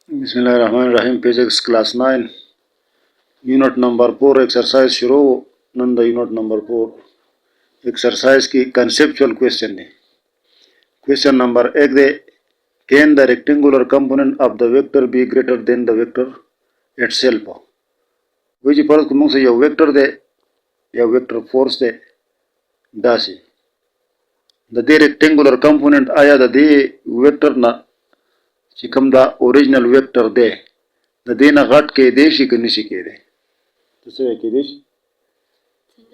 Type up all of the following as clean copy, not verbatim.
बिस्मिल्लाहिर्रहमानिर्रहीम। Physics class 9 unit number 4 एक्सरसाइज शुरू नंद unit number 4 एक्सरसाइज की कंसेप्चुअल क्वेश्चन है। Question number 1 they can the rectangular component of the vector be greater than the vector itself. वही परत को से यो वेक्टर दे या वेक्टर फोर्स दे दासी द दे रेक्टेंगुलर कंपोनेंट आया द दे वेक्टर ना चिकम दा ओरिजिनल वेक्टर दे द दे ना घट के देशी के निशी के दे तो से के देश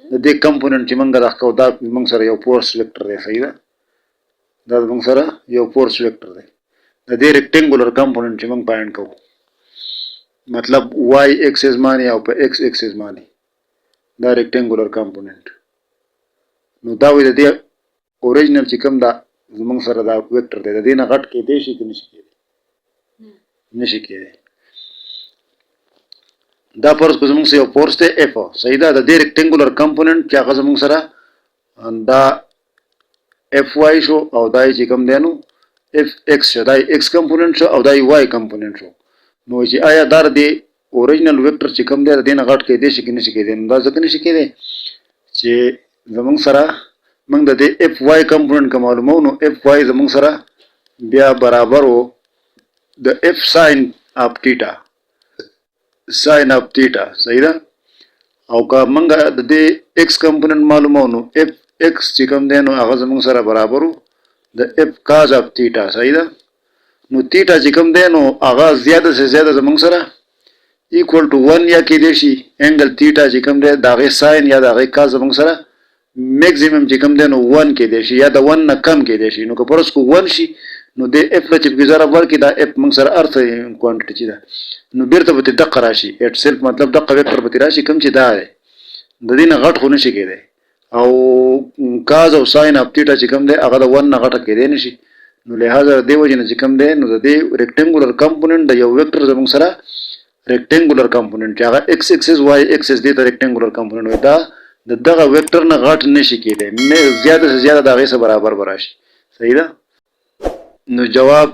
द दे कंपोनेंट चिमंगा दा का दा मंगसर यो फोर्स वेक्टर दे सही दा मंगसर यो फोर्स वेक्टर दे द दे रेक्टेंगुलर कंपोनेंट चिमंग पॉइंट को मतलब y एक्सिस माने या ऊपर x एक्सिस माने दा रेक्टेंगुलर कंपोनेंट नो दा वे दे ओरिजिनल चिकम दा मंगसर दा वेक्टर दे द दे ना घट के देशी के निशी के दे दा पर को जमंग से फोर्स ते एफ सही दा दे रेक्टेंगुलर कंपोनेंट क्या का जमंग सरा दा एफ वाई शो और दाई चिकम देनु एफ एक्स शो दाई एक्स कंपोनेंट शो और दाई वाई कंपोनेंट शो नो जी आया दार दे ओरिजिनल वेक्टर चिकम दे देना घट के दे शिकने शिके दे दा जकने शिके दे जे जमंग सरा मंग दे एफ वाई कंपोनेंट का मालूम हो नो एफ वाई जमंग सरा बिया बराबर हो the F sine of theta sine of theta सही दा और का मंगा दे एक्स कंपोनेंट मालूम हो नो एफ एक्स चिकम दे नो आगाज मंग सरा बराबर हो the F cause of theta सही दा नो थीटा चिकम दे नो आगाज ज्यादा से ज्यादा जमंग सरा इक्वल टू 1 या के देशी एंगल थीटा चिकम दे दागे साइन या दागे काज जमंग सरा मैक्सिमम चिकम दे नो 1 के देशी या द 1 ना कम के देशी नो का परस को 1 शी नो दे एफ ला चिप गुजारा बर की दा एफ मंग सरा अर्थ क्वांटिटी ची दा नो बिरता बती दक्का राशि एट सेल्फ मतलब दक्का वेक्टर बती राशि कम ची दा है ददीना घट होने शिके दे और काज और साइन ऑफ थीटा चिकम दे अगर 1 ना घट के दे निशी नो लिहाजा दे वजन चिकम दे नो दे रेक्टेंगुलर कंपोनेंट द यो वेक्टर जमंग सरा रेक्टेंगुलर कंपोनेंट चागा x एक्सिस y एक्सिस दे तो रेक्टेंगुलर कंपोनेंट होता दगा वेक्टर ना घट ने शिके दे मैं ज्यादा से ज्यादा दागे से बराबर बराशी सही दा नो जवाब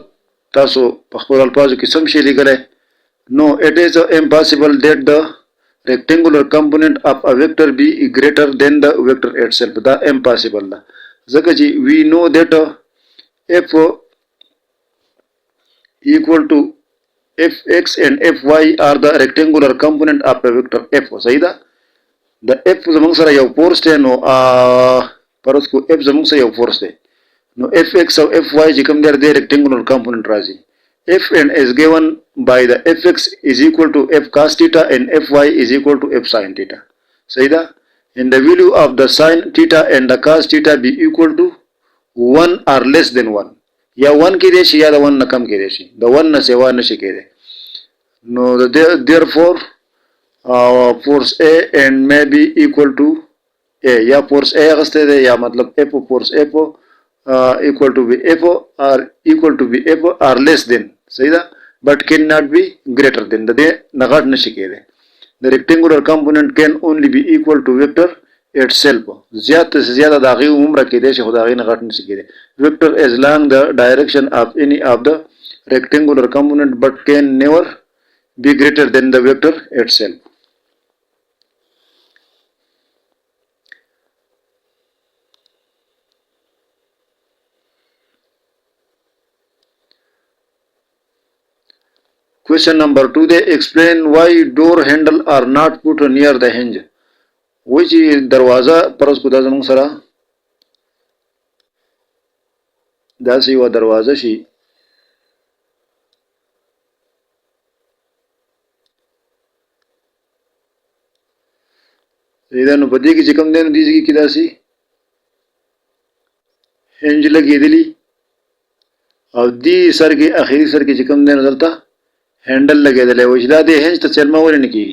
तासो पखपुर अल्फाज की समझे लिखल है no it is impossible that the rectangular component of a vector be greater than the vector itself दा impossible दा जगह जी we know that f equal to fx and fy are the rectangular component of a vector f सही दा the f जमंग सरा यो फोर्स है नो पर उसको f जमंग से यो फोर्स है नो fx और fy जिकम दे rectangular component राजी f and is given by the fx is equal to f cos theta and fy is equal to f sin theta सही दा and the value of the sin theta and the cos theta be equal to 1 or less than 1 या 1 की देशी या 1 न कम की देशी the 1 न से 1 न शिके दे no therefore force A and may be equal to A या force A अगस्ते दे या मतलब F force F equal to be F or equal to be F or less than सही दा but cannot be greater than the नगाट न शिके दे the rectangular component can only be equal to vector itself ज्यादा से ज्यादा दागी उम्र के देश खुदागी नगाट न शिके दे vector is along the direction of any of the rectangular component but can never be greater than the vector itself Question number 2 they explain why door handle are not put near the hinge which दरवाजा पर उसको दाजमंग सरा दासी व दरवाजा शी इधर नु बदी की चिकम देन दीजिए की दासी हिंज लगी दिली और दी सर की आखिरी सर की चिकम देन चलता हैंडल लगे दले वो इधर दे हिंज तो चलमा वाले निकी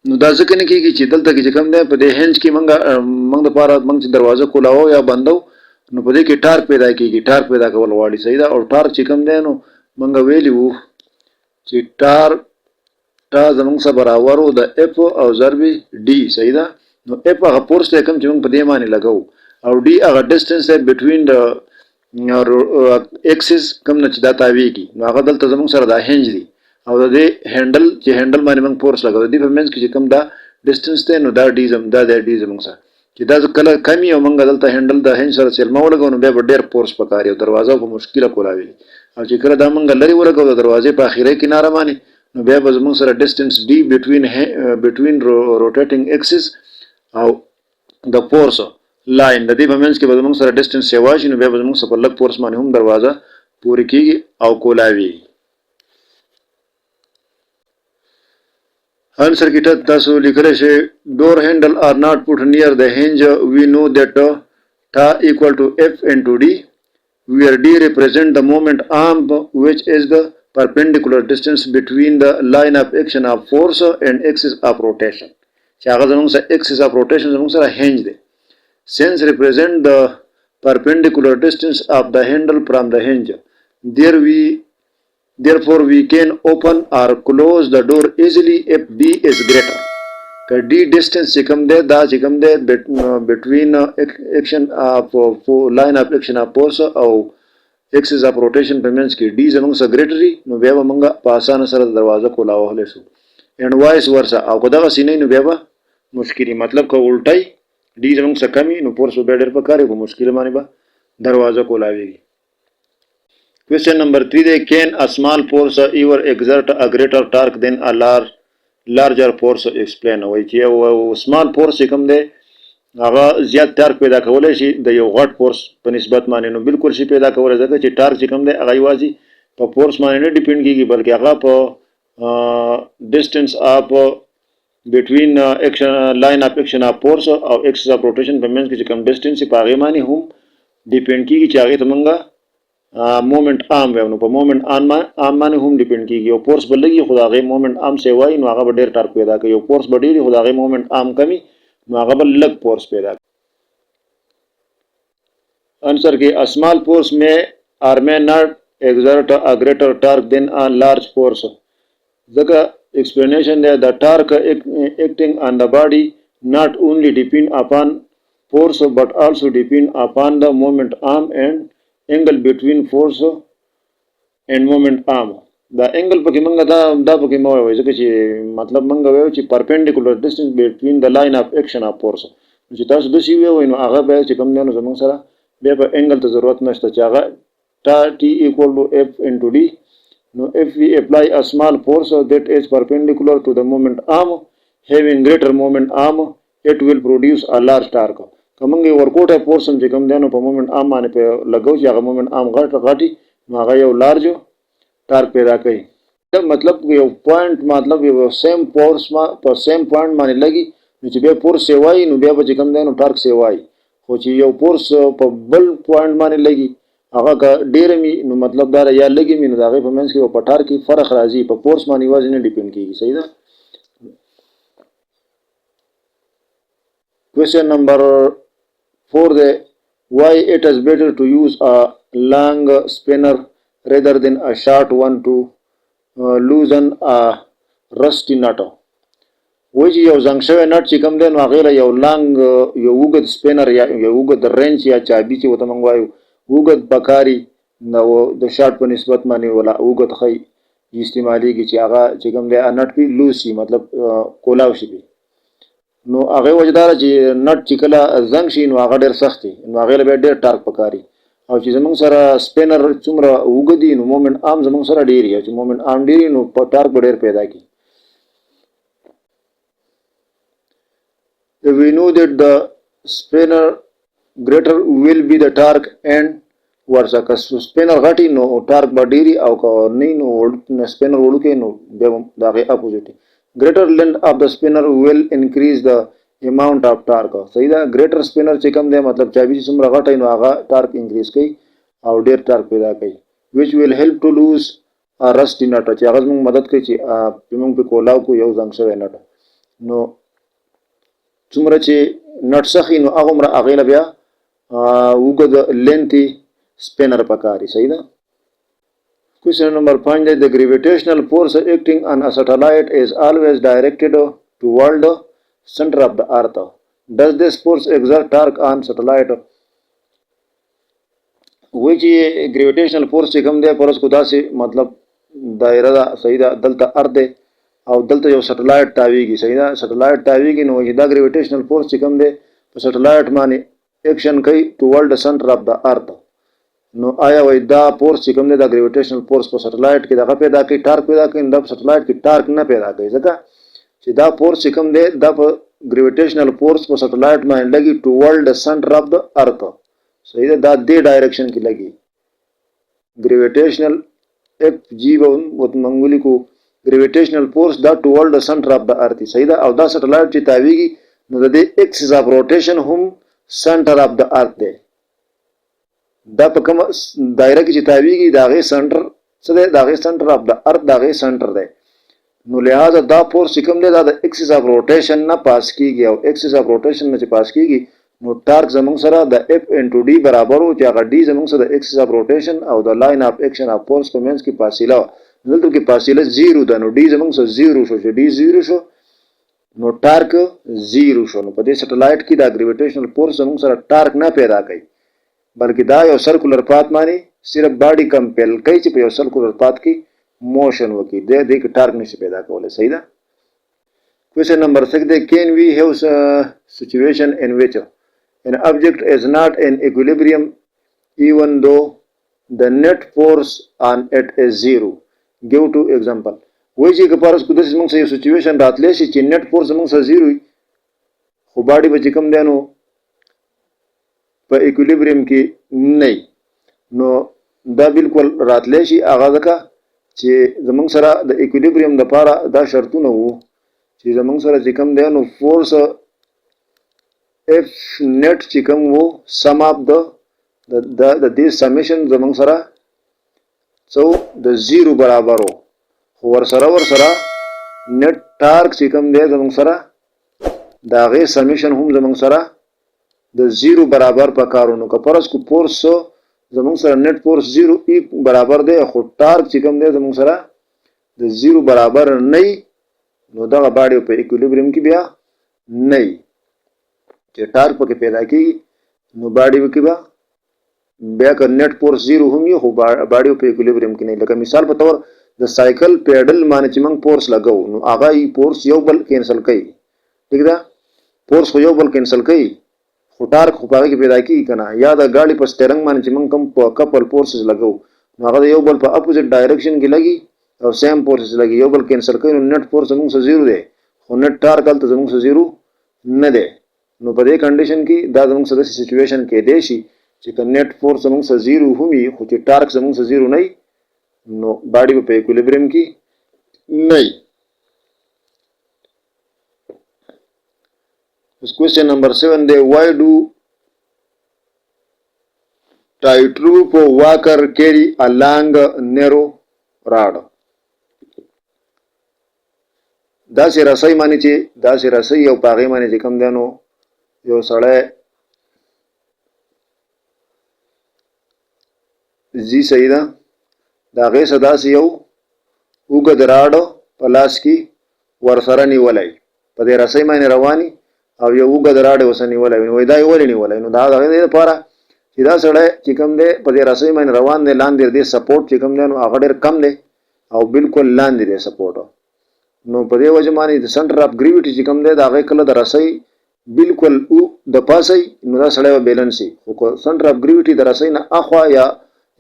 नुदाज़ के निकी की चिदल तक चिकम दे पदे हिंज की मंग पारा मंग दरवाजा खुलाओ या बंदो नु पदे की टार्क पैदा की टार्क पैदा का वाली सही दा और टार्क चिकम दे नु मंग वेली वो ची टार्क टा जमंग सा बराबर हो द एफ और जरबी डी सही दा नो एफ का फोर्स ते कम चिमंग पदे माने लगाओ और डी अगर डिस्टेंस है between the axis کم نه چې دا تاویږي نو هغه دلته زموږ سره دا هنج دی او د دې هندل چې هندل باندې موږ فورس لګو د دې په منځ کې چې کم دا ډیسټنس دی نو دا ډی زموږ سره چې دا کله کمی او موږ دلته هندل د هنج سره سیلمه ولګو نو بیا به ډیر فورس پکاري او دروازه په مشکله کولاوي او چې کله دا موږ لري ولګو د دروازې په اخیری کناره باندې نو بیا به زموږ سره ډیسټنس ډی بټوین روټیټینګ اکسس او د فورس لاین د دې په منځ کې به زموږ سره ډیسټنس سیوا شي نو بیا به زموږ سره په لږ فورس باندې هم دروازه پورې کېږي او کولاوي. Answer kita tasu likhle she door handle are not put near the hinge. We know that ta equal to F into D, where D represent the moment arm, which is the perpendicular distance between the line of action of force and axis of rotation. Chaga zamung sa axis of rotation zamung sa hinge de. Since represent the perpendicular distance of the handle from the hinge, therefore we can open or close the door easily if D is greater. The D distance chikam de da chikam de between action of line of action of force or axis of rotation pe means ki D zamung sa greater no bia manga pa asana sara darwaza kolawa hlesu and vice versa au koda sine no bia mushkili matlab ko ultai D zamung sa kami no force be der pakare ko mushkil mani ba darwaza kolawegi. Question number 3 de can a small force ever exert a greater torque than a larger force? Explain. وای چې یو small force کوم دی هغه زیات ټارک پیدا کولای شي د یو غټ فورس په نسبت باندې نو بالکل شي پیدا کولای ځکه چې ټارک چې کوم دی هغه یوازې په فورس باندې نه ډیپند کیږي بلکې هغه په ډیسټنس اف بټوین اکشن لاین اف اکشن اف فورس او اکسس اف روټیشن په منځ کې چې کوم ډیسټنس په هغه باندې هم ډیپند کیږي چې هغه ته مونږه مومنت عام وي نو په مومنت عام باندې هم ډیپند کیږي او فورس بلګي خدای مومنت عام سی وای نو هغه ډیر ټارک پیدا کوي او فورس بډیری خدای مومنت عام کمی نو هغه بل لګ فورس پیدا کوي. आंसर के a small force may or may not exert a greater torque than a large force. The explanation that the torque acting on the body not only depend upon force but also depend upon the moment arm and angle between force and moment arm. The angle پکې منګه دا پکې مو وایي ځکه چې مطلب منګه وایو چې perpendicular distance between the line of action of force چې تاسو د سی وایو نو هغه به چې کوم نه زموږ سره بیا په انګل ته ضرورت نشته چې هغه T equal to F into D. Now if we apply a small force that is perpendicular to the moment arm having greater moment arm, it will produce a large torque. کومنګي ورکوټه فورس چې کوم دی نو په مومنت عام باندې په لګو چې هغه مومنت عام غټي نو هغه یو لارج ټارک پیدا کوي. دا مطلب یو پوینټ مطلب یو سیم فورس په سیم پوینټ باندې لګي نو چې بیا فورس سیوای نو بیا چې کوم دی نو ټارک سیوای خو چې یو فورس په بل پوینټ باندې لګي هغه ډیر می نو مطلب دا یا لګي می نو هغه په منځ کې په ټارک کې فرق راځي په فورس باندې وازي نه ډیپند کیږي. صحیح ده. Question number 4 the why it is better to use a long spinner rather than a short one to loosen a rusty nut. وای چې یو زنګ شوی نټ چې کوم دی نو هغه یو لانګ یو وګد سپینر یا یو وګد رنچ یا چابي چې وته مونږ وایو وګد بکاری نو د شارټ په نسبت باندې ولا وګد خي استعماليږي چې هغه چې کوم دی نټ پی لوسی مطلب کولاو شي نو هغه وجدار چې نټ چې کله زنګ شي نو هغه ډیر سخت نو هغه به ډیر ټارک پکاري او چې زمونږ سره سپینر څومره وګدي نو مومنت عام زمونږ سره ډیری چې مومنت عام ډیری نو ټارک ډیر پیدا کی. We know that the spinner greater will be the torque and versa که spinner غټي نو torque به ډیری او که نه نو spinner وړوکی نو بیا دا غي اپوزیټ greater length of the spinner will increase the amount of torque. صحیح ده. greater spinner چې کوم دی مطلب چابي چې څومره غټي نو هغه torque increase کوي او ډیر torque پیدا کوي which will help to lose a rusty nut چې هغه موږ مدد کوي چې موږ په کولاو کو یو زنګ شوی نټ نو څومره چې نټ سخی نو هغه مر اغیله بیا وګد لینتي سپینر پکاري. صحیح ده. Question number 5 that the gravitational force acting on a satellite is always directed toward the center of the earth. Does this force exert torque on satellite? وای چې ګریویټیشنل فورس چې کوم دی پرس کو داسې مطلب دایره ده صحیح ده دلته ارض دی او دلته یو سټلایټ تاویږي صحیح ده سټلایټ تاویږي نو دا ګریویټیشنل فورس چې کوم دی په سټلایټ باندې ایکشن کوي ټوورډ سنټر اف د ارث نو آیا وای دا فورس چې کوم دی دا ګریویټیشنل فورس په سټلایټ کې دغه پیدا کوي ټارک پیدا کوي دا په سټلایټ کې ټارک نه پیدا کوي ځکه چې دا فورس چې کوم دی دا په ګریویټیشنل فورس په سټلایټ باندې لګي ټوورډ سنټر اف د ارث صحیح ده دا دې ډایرکشن کې لګي ګریویټیشنل اف جی وت منګولي کو ګریویټیشنل فورس دا ټوورډ سنټر اف د ارث صحیح ده او دا سټلایټ چې تاویږي نو د دې ایکسس اف روټیشن هم سنټر اف د ارث دی دا په کوم دایره کې چې تاویږي دا غي سنټر څه دی دا غي سنټر اف د ارث دا غي سنټر دی نو لہذا دا فورس کوم دی دا د ایکسس اف روټیشن نه پاس کیږي او ایکسس اف روټیشن نه چې پاس کیږي نو ټارک زمونږ سره د اف انټو ډي برابر وو چې هغه ډي زمونږ سره د ایکسس اف روټیشن او د لاین اف ایکشن اف فورس په منځ کې فاصله دلته کې فاصله 0 ده نو ډي زمونږ سره 0 شو چې ډي 0 شو نو ټارک 0 شو نو په دې سټلایټ کې دا ګریویټیشنل فورس زمونږ سره ټارک نه پیدا کوي بلکې دا یو سرکولر پات باندې صرف باډي کمپل کوي چې په یو سرکولر پات کې موشن وکړي د دې کې ټارک نشي پیدا کولای صحیح ده کوېسچن نمبر 6 ده can we have a situation in which an object is not in equilibrium even though the net force on it is 0 give two example وایي چې کپارس کو د موږ سره سچويشن راتلې شي چې net force موږ سره 0 خو باډي به کم دی نو په equilibrium کې نه نو دا بالکل راتلې شي هغه ځکه چې زمونږ سره د equilibrium لپاره دا شرطونه وو چې زمونږ سره چې کم دی نو فورس اف نت چې کوم وو سم اف د دې سمیشن زمونږ سره څو د 0 برابر وو خو ور سره نت ټارک چې کوم دی زمونږ سره دا غي سمیشن هم زمونږ سره د 0 برابر پکارونو که پرس کو فورس زمونږ سره نت فورس 0 ای برابر دی خو ټارک چې کوم دی زمونږ سره د 0 برابر نه نو دا باډي په اکویلیبریم کې بیا نه چې ټارک پکې پیدا کیږي نو باډي وکي بیا که نت فورس 0 هم یو خو باډي په اکویلیبریم کې نه لکه مثال په تور د سایکل پیډل باندې چې موږ فورس لګاو نو هغه ای فورس یو بل کینسل کوي ٹھیک ده فورس خو یو بل کینسل کوي خو ټارک خو پاره کې پیدا کیږي کنه یا د غاړي په سټیرنګ باندې چې موږ کم کپل فورسز لګاو نو هغه یو بل په اپوزیټ ډایرکشن کې لګي او سیم فورسز لګي یو بل کینسل کوي نو نت فورس موږ سره 0 دی خو نت ټارک تل موږ سره 0 نه دی نو په دې کنډیشن کې دا موږ سره سچويشن کې دی شي چې نت فورس موږ سره 0 همي خو چې ټارک موږ سره 0 نه نو باډي په اکویلیبریم کې نه Question number 7 day why do tightrope walker carry a long narrow rod دا سي رسۍ معنی چې دا سي رسۍ او پاغي معنی چې کم دانو یو سړی زی سیدا دا غي صدا سي یو وګد راډ پلاس کی ور سره نیولای په دې رسۍ معنی رواني او یو وګد راډ وسنی ولای نو دا یو ولنی ولای نو دا دغه لپاره چې دا سړی چې کوم دی په دې رسۍ باندې روان دی لاندې دې سپورټ چې کوم دی نو هغه ډېر کم دی او بالکل لاندې دی سپورټ نو په دې وجه باندې د سنټر اف ګریویټي چې کوم دی دا هغه کله د رسۍ بالکل او د پاسي نو دا سړی به بیلنس شي خو سنټر اف ګریویټي د رسۍ نه اخوا یا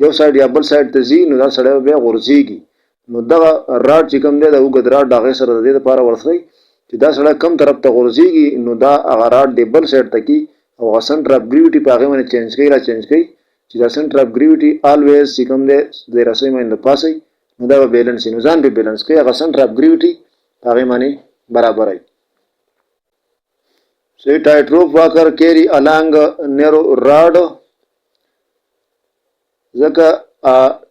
یو سایډ یا بل سایډ ته ځي نو دا سړی به غورځيږي نو دا راډ چې کوم دی دا وګد راډ هغه سره د دې لپاره ورسي چې دا سړی کم طرف ته غورځيږي نو دا هغه راډ د بل سایډ ته کی او سنټر اف ګریویټي په هغه باندې چینج کوي را چینج کوي چې دا سنټر اف ګریویټي الویز چې کوم دی د رسۍ باندې پاسي نو دا به بیلنس نو ځان به بیلنس کوي هغه سنټر اف ګریویټي هغه باندې برابر وي So tightrope walker carry along narrow rod ځکه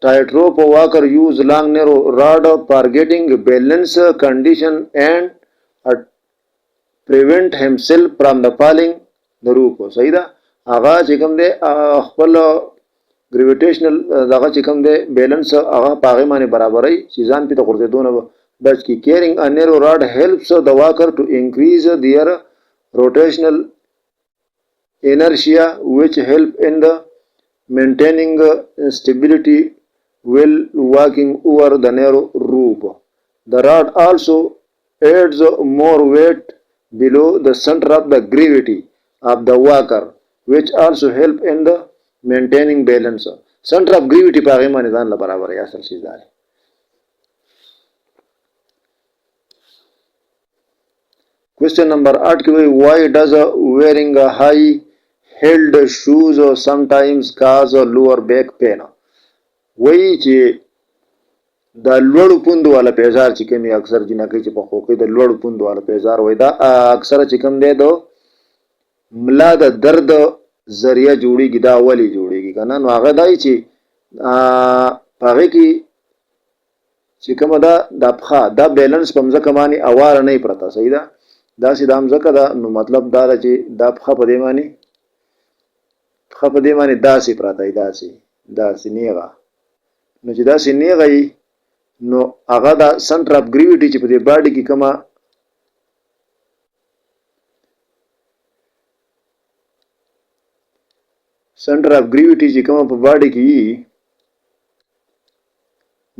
tightrope walker use long narrow rod for getting balance condition and prevent himself from the falling the rope صحیح ده هغه چې کوم دی خپل گریویټیشنل دغه چې کوم دی بیلنس هغه پاغه باندې برابرای چې ځان په غورځېدونه بچ کی carrying a narrow rod helps the walker to increase their rotational inertia which help in the maintaining stability while walking over the narrow rope. The rod also adds more weight below the center of the gravity of the walker, which also help in the maintaining balance. Center of gravity पागे माने जान ला बराबर है असल चीज है. Question number 8 की वही why does wearing a high heeled shoes sometimes cause a lower back pain? वही چې د لوړ پوند والا پیزار چې کومي اکثر جنکې چې په خوکې د لوړ پوند والا پیزار وای دا اکثر چې کوم دی د ملا د درد ذریعہ جوړیږي دا ولی جوړیږي کنه نو هغه دای چې هغه کې چې کوم دا د پخا دا بیلانس په مزه کمانی اوار نه پرتا صحیح ده دا سي د مزه دا نو مطلب دا چې دا پخا په دې معنی پخا په دې معنی دا سي پرتا دا سي نیغه نو چې دا سي نیغه نو هغه دا سنټر اف ګریویټي چې په دې باډي کې کما سنټر اف ګریویټي چې کوم په باډي کې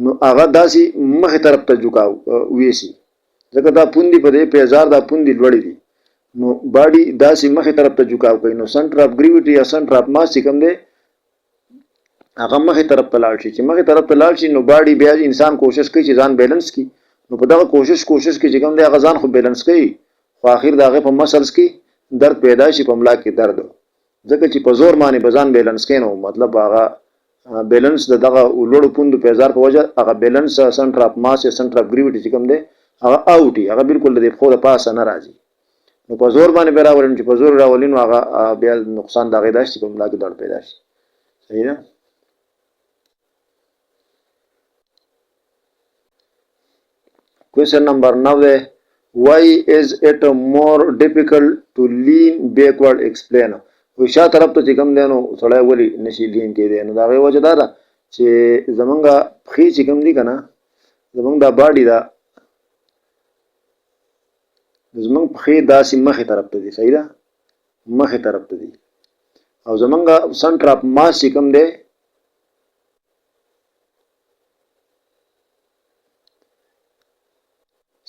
نو هغه داسي مخه طرف ته جوکاو وېسي ځکه دا پوندي په دې پیزار دا پوندي لوړې دي نو باډي داسي مخه طرف ته جوکاو کوي نو سنټر اف ګریویټي یا سنټر اف ماس کوم دی هغه مخه طرف ته لاړ شي چې مخه طرف ته لاړ شي نو باډي بیا انسان کوشش کوي چې ځان بیلانس کړي نو په دغه کوشش کې چې کوم دی هغه ځان خو بیلانس کوي خو اخر دغه په مسلز کې درد پیدا شي په ملا کې درد ځکه چې په زور باندې بزان بیلانس کینو مطلب هغه بیلانس دغه لوړ پوند پیزار په وجه هغه بیلانس سنټر اف ماس یا سنټر اف ګریویټي چې کوم دی هغه اوټي هغه بالکل د خو د پاسه نه راځي نو په زور باندې راولین چې په زور راولین هغه بیا نقصان دغه داشت په ملا کې درد پیدا شي صحیح ده. Question number 9 why is it more difficult to lean backward explain وشا طرف ته چې کوم دی نو سړی ولی نشي لین کېدی نو د هغې وجه دا ده چې زمونږ پښې چې کوم دي که نه زمونږ دا باډي ده زمونږ پښې داسې مخې طرف ته دي صحیح ده مخې طرف ته دي او زمونږ سنټر اف ماس چې کوم دی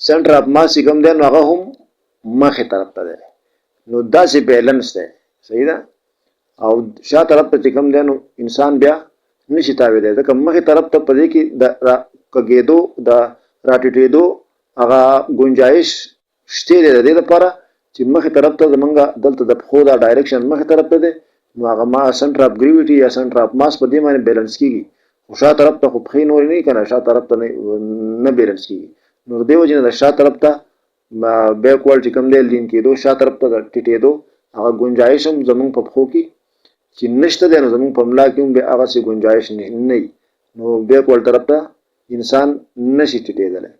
سنټر اف ماس چې کوم دی نو هغه هم مخې طرف ته دی نو داسې بیلنس دی صحیح ده او شا طرف ته چې کوم دی نو انسان بیا نشي تاویدی ځکه مخې طرف ته په دې کې د کږېدو د راټیټېدو هغه ګنجایش شته دی د دې لپاره چې مخې طرف ته زمونږ دلته د پښو دا ډایرکشن مخې طرف ته دی نو هغه ما سنټر اف ګریویټي یا سنټر اف ماس په دې باندې بیلنس کېږي خو شا طرف ته خو پښې نورې نه که نه شا طرف ته نه بیلنس کېږي نو د دې وجې نه د شا طرف ته بیکورډ چې کوم دی لین کېدو شا طرف ته ټیټېدو هغه ګنجایش هم زمونږ په پښو کې چې نشته دی نو زمونږ په ملا کې هم بیا هغسې ګنجایش نه وي نو بیکورډ طرف ته انسان نشي ټیټېدلی.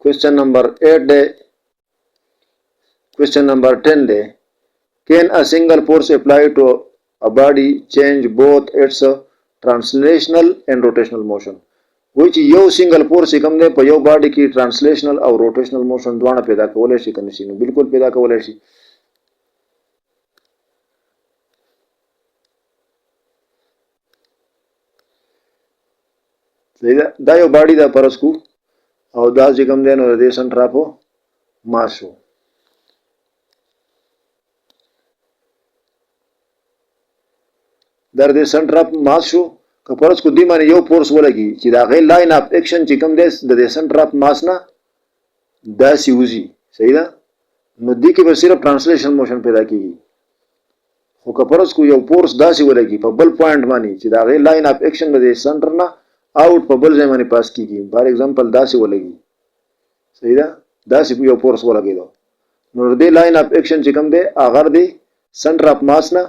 Question number 8 دی. Question number 10 دی. Can a single force applied to a body change both its translational and rotational motion? وای چې یو سنگل فورس کوم دی په یو باډي کې ټرانسلیشنل او روټیشنل موشن دواړه پیدا کولای شي کنه شي نو بالکل پیدا کولای شي. دا یو باډي دا پرس کو او دا چې کوم دی نو د سنټر اف ماس شو در دې سنټر اف ماس شو که پرس کو دی باندې یو فورس ولګي چې دا غي لاین اف اکشن چې کوم دی د سنټر اف ماس نه داسې وځي صحیح ده نو دی کې به صرف ټرانسلیشن موشن پیدا کیږي خو که پرس کو یو فورس داسې ولګي په بل پوینټ باندې چې دا غي لاین اف اکشن د سنټر نه آوټ په بل ځای باندې پاس کیږي فار ایگزامپل داسې ولګي صحیح ده داسې یو فورس ولګي نو د لاین اف اکشن چې کوم دی هغه دی سنټر اف ماس نه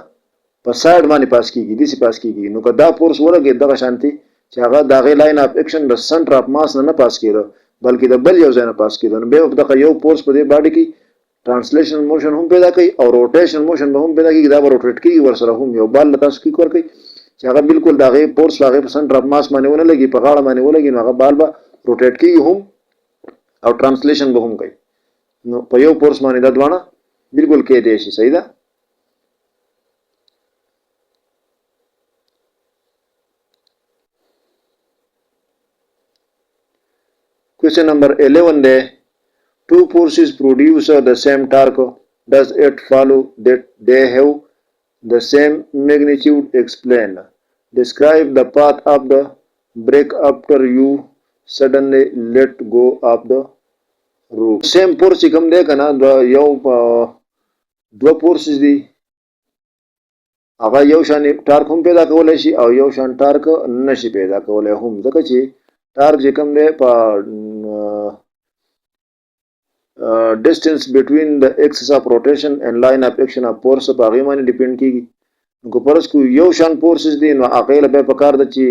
په سایډ باندې پاس کیږي دسی پاس کیږي نو که دا فورس ولګي دغه شانتي چې هغه د غي لاین اف اکشن د سنټر اف ماس نه پاس کیږي بلکې د بل یو ځای نه پاس کیږي نو به دغه یو فورس په دې باډي کې ټرانسلیشن موشن هم پیدا کوي او روټیشن موشن به هم پیدا کوي دا به روټیټ کوي ورسره هم یو بال تاسو کې کور کوي چې هغه بالکل د غي فورس هغه په سنټر اف ماس باندې ونه لګي په غاړه باندې ولګي نو هغه بال به روټیټ کوي هم او ټرانسلیشن به هم کوي نو په یو فورس باندې دا دوانه بالکل کې دی شي صحیح ده. Question number 11 there. Two forces produce the same torque. Does it follow that they have the same magnitude? Explain. Describe the path of the brake after you suddenly let go of the rope. Same force कम देखा ना दो forces दी आगा यौ शानी टार्क हम पैदा कवले शी और यौ शान टार्क नशी पैदा कवले हम जका ची टार्क जे कम दे पा distance between the axis of rotation and line of action of force pa gimani depend kigi ko paras ku yau shan forces din wa aqila be pakar da ci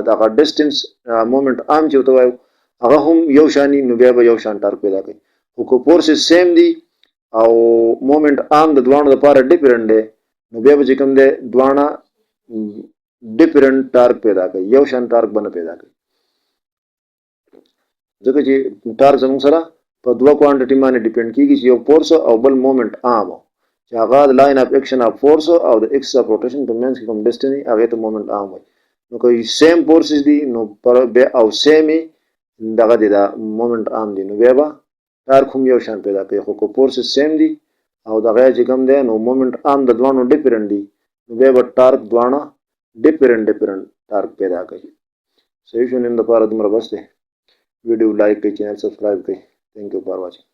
da distance moment am ci to aga hum yau shani nu be yau shan tar peda kai ko forces same di au moment am da dwana da para different de nu be ji kam de dwana different torque पैदा kai yau shan torque bana पैदा kai जगह जी torque जमूं सरा पर दो क्वांटिटी माने डिपेंड की यो फोर्स और बल मोमेंट आम चागाद line of action of force और द एक्सिस ऑफ रोटेशन तो मींस कम डेस्टिनी आगे तो मोमेंट आम है नो कोई सेम फोर्सेस दी नो पर बे और सेम ही दगा देदा मोमेंट आम दी नो बेबा तार खुम यो शान पैदा के को फोर्सेस सेम दी और दगा जे कम दे नो मोमेंट आम द द्वानो डिफरेंट दी नो बेबा टार्क द्वाना डिफरेंट टार्क पैदा के सही सुन इन द पार तुमरा बस वीडियो लाइक के चैनल सब्सक्राइब के Thank you for watching.